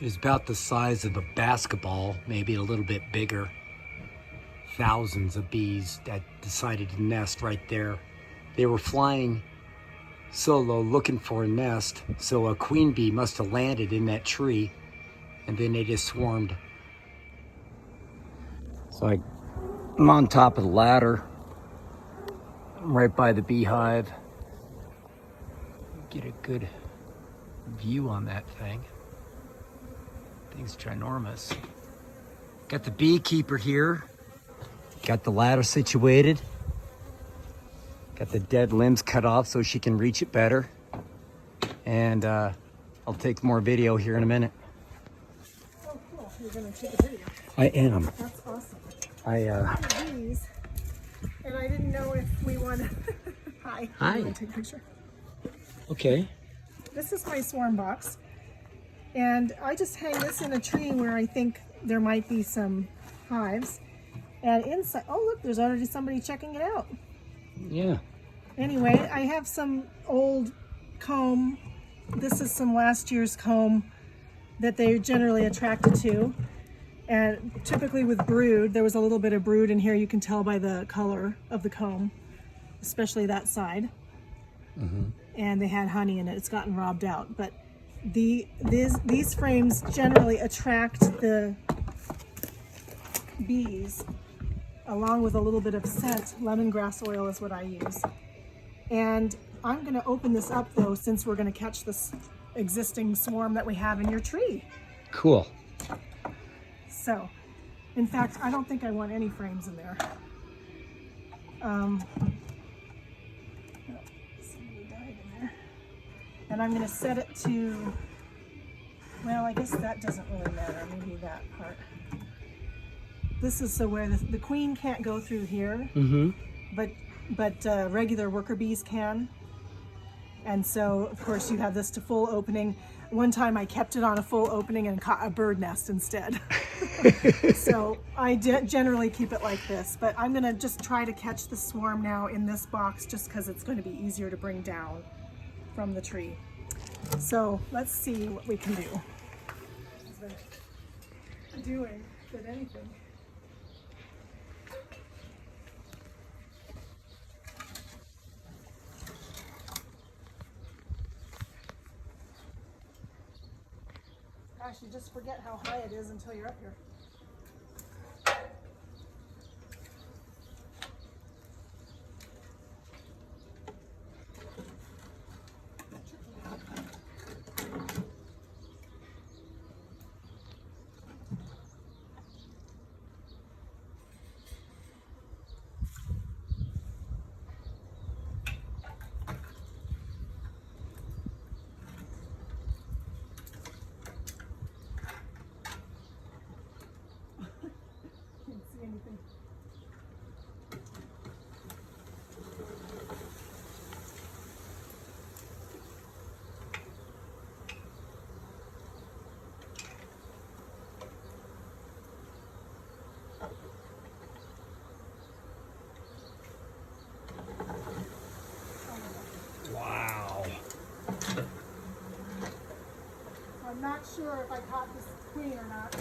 is about the size of a basketball, maybe a little bit bigger. Thousands of bees that decided to nest right there. They were flying solo looking for a nest, so a queen bee must have landed in that tree, and then they just swarmed. So I'm on top of the ladder. I'm right by the beehive. Get a good view on that thing. Thing's ginormous. Got the beekeeper here. Got the ladder situated. Got the dead limbs cut off so she can reach it better. And I'll take more video here in a minute. Oh, cool. You're going to take a video. I am. That's awesome. I And I didn't know if we want to... Hi. Hi. You want to take a picture? Okay. This is my swarm box. And I just hang this in a tree where I think there might be some hives. And inside... Oh, look, there's already somebody checking it out. Yeah. Anyway, I have some old comb. This is some last year's comb that they're generally attracted to. And typically with brood, there was a little bit of brood in here. You can tell by the color of the comb, especially that side. And they had honey in it. It's gotten robbed out. But these frames generally attract the bees, along with a little bit of scent. Lemongrass oil is what I use. And I'm going to open this up though, since we're going to catch this existing swarm that we have in your tree. Cool. So, in fact, I don't think I want any frames in there. Somebody died in there. And I'm going to set it to, well, I guess that doesn't really matter. Maybe that part. This is so where the queen can't go through here, but regular worker bees can. And so, of course, you have this to full opening. One time I kept it on a full opening and caught a bird nest instead. So I generally keep it like this, but I'm gonna just try to catch the swarm now in this box just because it's going to be easier to bring down from the tree. So let's see what we can do. Doing, if anything. Gosh, you just forget how high it is until you're up here. Can't see anything. Wow. I'm not sure if I caught this queen or not.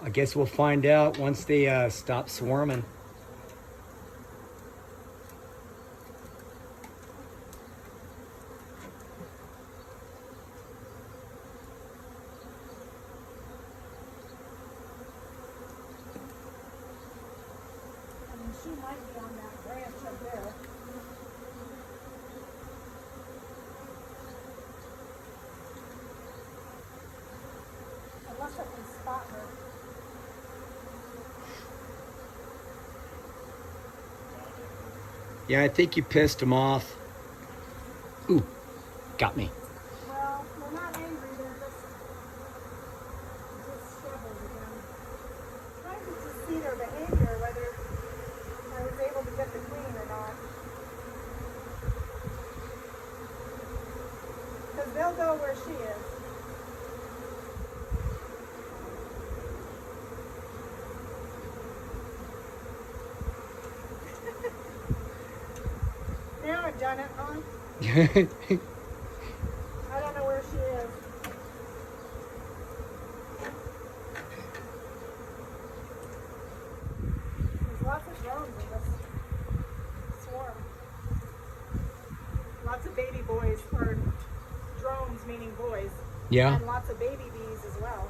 I guess we'll find out once they stop swarming. I mean, she might be on that branch up there. Unless I can spot her. Yeah, I think you pissed them off. Ooh, got me. Well, they're not angry, they're just disheveled again. Trying to just see their behavior, whether I was able to get the queen or not. Because they'll go where she is. Now I've done it, huh? I don't know where she is. Yeah. And lots of baby bees as well.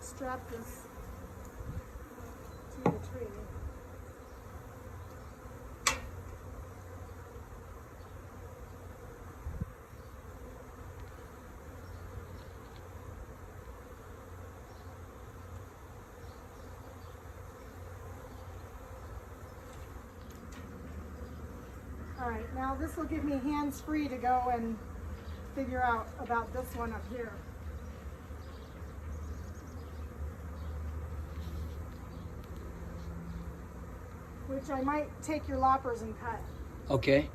Strap this to the tree. All right, now this will give me hands free to go and figure out about this one up here. Which I might take your loppers and cut, Okay.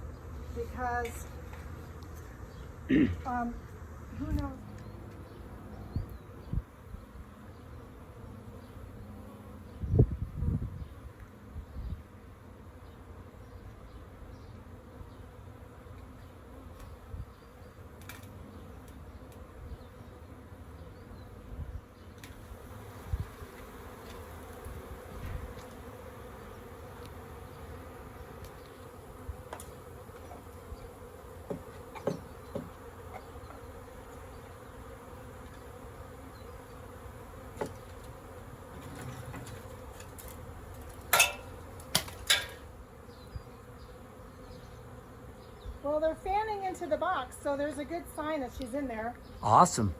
because who knows? Well, they're fanning into the box, so there's a good sign that she's in there. Awesome.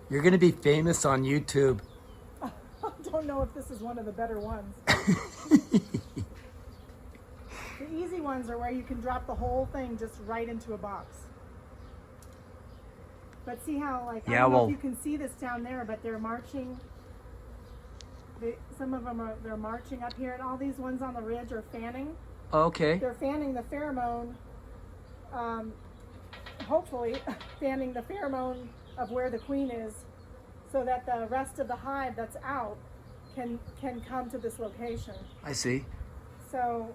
You're going to be famous on YouTube. I don't know if this is one of the better ones. The easy ones are where you can drop the whole thing just right into a box. But see how, like, I Yeah, don't know well- if you can see this down there, but they're marching. Some of them they're marching up here, and all these ones on the ridge are fanning. Okay. They're fanning the pheromone, hopefully fanning the pheromone of where the queen is, so that the rest of the hive that's out can come to this location. I see. So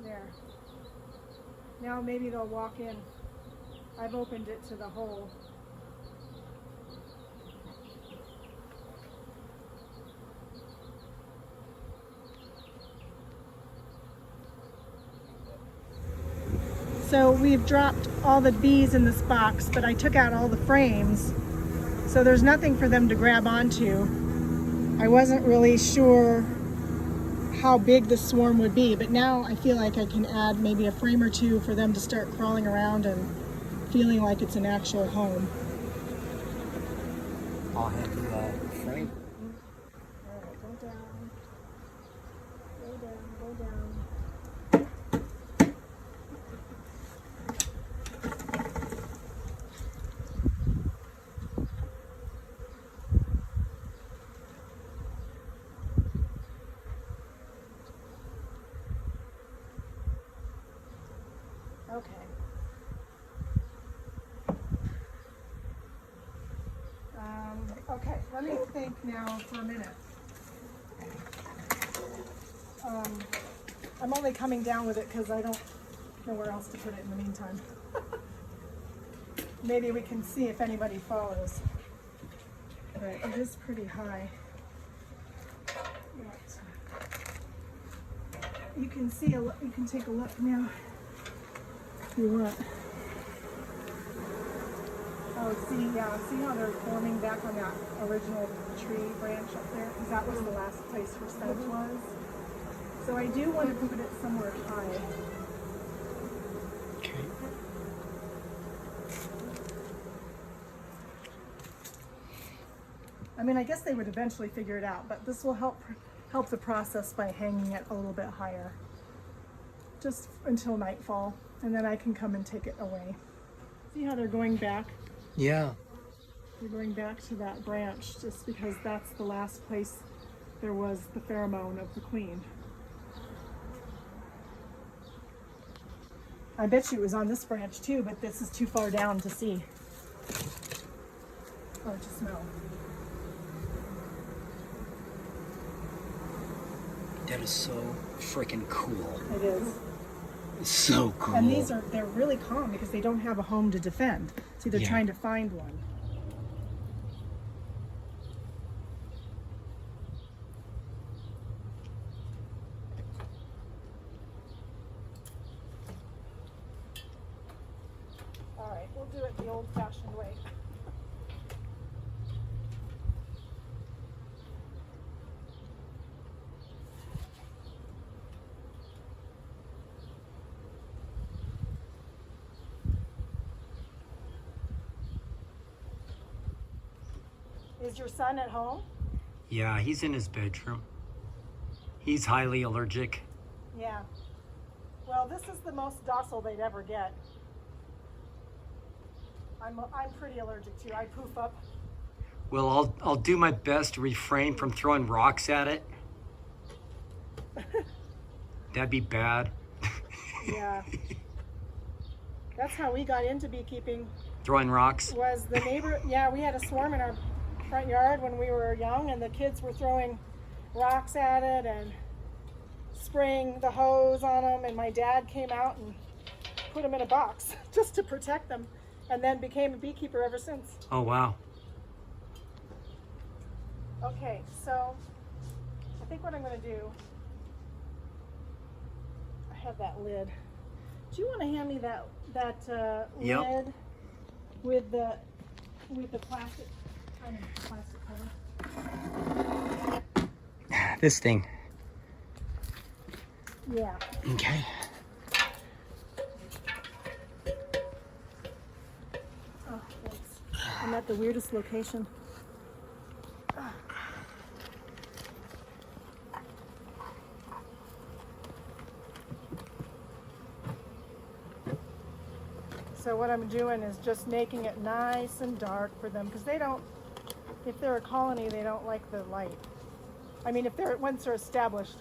there. Now maybe they'll walk in. I've opened it to the hole. So we've dropped all the bees in this box, but I took out all the frames, so there's nothing for them to grab onto. I wasn't really sure how big the swarm would be, but now I feel like I can add maybe a frame or two for them to start crawling around and feeling like it's an actual home. I'll hand you that frame. All right, go down, go down, go down. Okay. Okay, let me think now for a minute. I'm only coming down with it because I don't know where else to put it in the meantime. Maybe we can see if anybody follows. But it is pretty high. But you can see you can take a look now if you want. Oh, see how they're forming back on that original tree branch up there? Because that was the last place where sedge was. So I do want to put it somewhere high. Okay. I mean, I guess they would eventually figure it out, but this will help the process by hanging it a little bit higher. just until nightfall, and then I can come and take it away. See how they're going back? Yeah. They're going back to that branch just because that's the last place there was the pheromone of the queen. I bet you it was on this branch too, but this is too far down to see or to smell. That is so freaking cool. It is. It's so cool. And they're really calm because they don't have a home to defend. See, they're trying to find one. All right, we'll do it the old-fashioned way. Is your son at home? Yeah, he's in his bedroom. He's highly allergic. Yeah. Well, this is the most docile they'd ever get. I'm pretty allergic too. I poof up. Well, I'll do my best to refrain from throwing rocks at it. That'd be bad. Yeah. That's how we got into beekeeping. Throwing rocks? Was the neighbor, yeah, we had a swarm in our front yard when we were young, and the kids were throwing rocks at it and spraying the hose on them, and my dad came out and put them in a box just to protect them, and then became a beekeeper ever since. Oh, wow. Okay, so I think what I'm going to do, I have that lid. Do you want to hand me that Yep. lid with the plastic, kind of plastic cover? This thing. Yeah. Okay. Oh, thanks. I'm at the weirdest location. So what I'm doing is just making it nice and dark for them, because they don't, if they're a colony, they don't like the light. I mean, once they're established.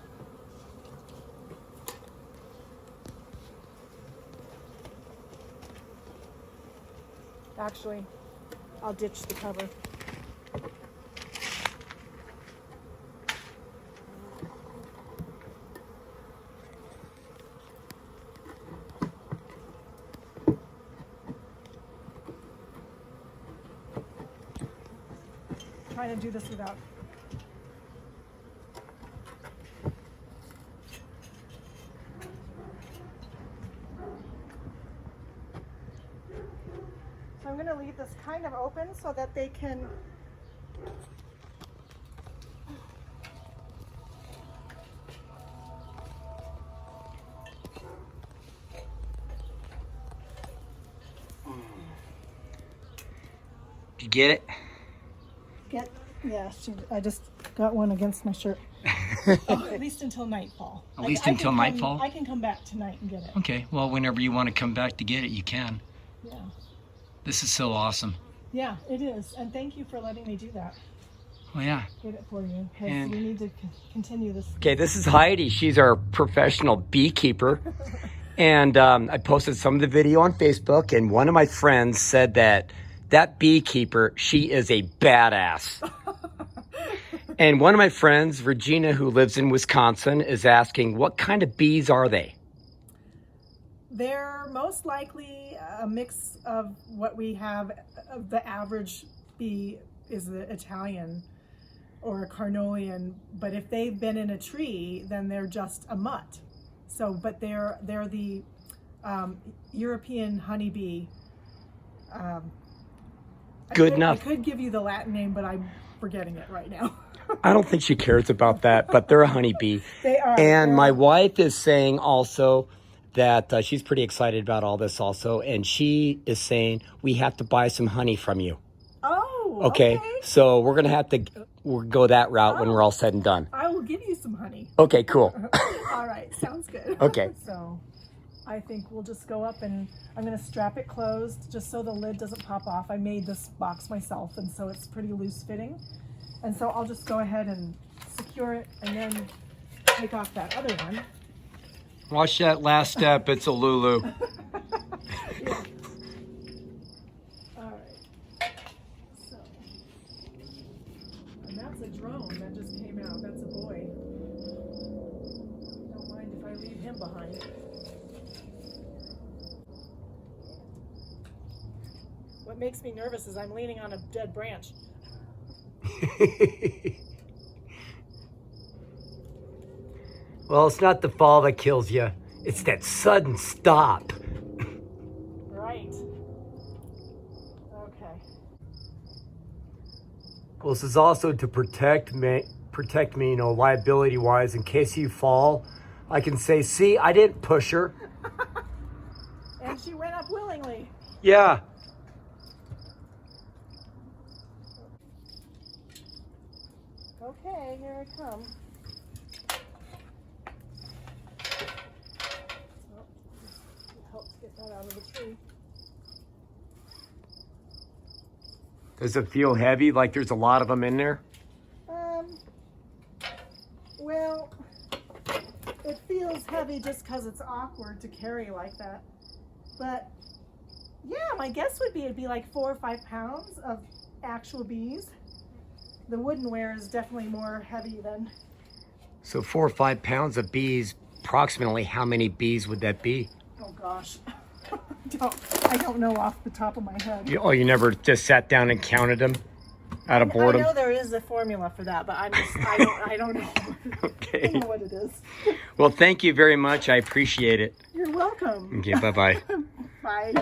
Actually, I'll ditch the cover. Trying to do this without. So I'm going to leave this kind of open so that they can Did you get it? get, yeah, I just got one against my shirt. Oh, at least until nightfall. At least until nightfall? I can come back tonight and get it. Okay, well, whenever you want to come back to get it, you can. Yeah. This is so awesome. Yeah, it is. And thank you for letting me do that. Well, yeah. Get it for you. Because And- we need to continue this. Okay, this is Heidi. She's our professional beekeeper. And I posted some of the video on Facebook, and one of my friends said that beekeeper, she is a badass. And one of my friends, Regina, who lives in Wisconsin, is asking, what kind of bees are they? They're most likely a mix of what we have. The average bee is the Italian or a Carnolian, but if they've been in a tree, then they're just a mutt. So, but they're the European honeybee. Good enough. I could give you the Latin name, but I'm forgetting it right now. I don't think she cares about that, but they're a honeybee. They are. And my wife is saying also that she's pretty excited about all this also. And she is saying, we have to buy some honey from you. Oh, Okay. So we're going to have to go that route when we're all said and done. I will give you some honey. Okay, cool. All right, sounds good. Okay. So I think we'll just go up and I'm going to strap it closed just so the lid doesn't pop off. I made this box myself, and so it's pretty loose fitting. And so I'll just go ahead and secure it and then take off that other one. Watch that last step. It's a Lulu. Yeah. All right. So, and that's a drone that just came out. That's a boy. Don't mind if I leave him behind. What makes me nervous is I'm leaning on a dead branch. Well, it's not the fall that kills you. It's that sudden stop. Right. Okay. Well, this is also to protect me, you know, liability-wise. In case you fall, I can say, see, I didn't push her. And she went up willingly. Yeah. Okay, here I come. Oh, help get that out of the tree. Does it feel heavy, like there's a lot of them in there? Well, it feels heavy just because it's awkward to carry like that. But yeah, my guess would be it'd be like 4 or 5 pounds of actual bees. The woodenware is definitely more heavy than. So 4 or 5 pounds of bees, approximately how many bees would that be? Oh gosh, I don't know off the top of my head. You never just sat down and counted them out of boredom? I know there is a formula for that, but I don't know. Okay. I don't know what it is. Well, thank you very much. I appreciate it. You're welcome. Okay, bye-bye. Bye.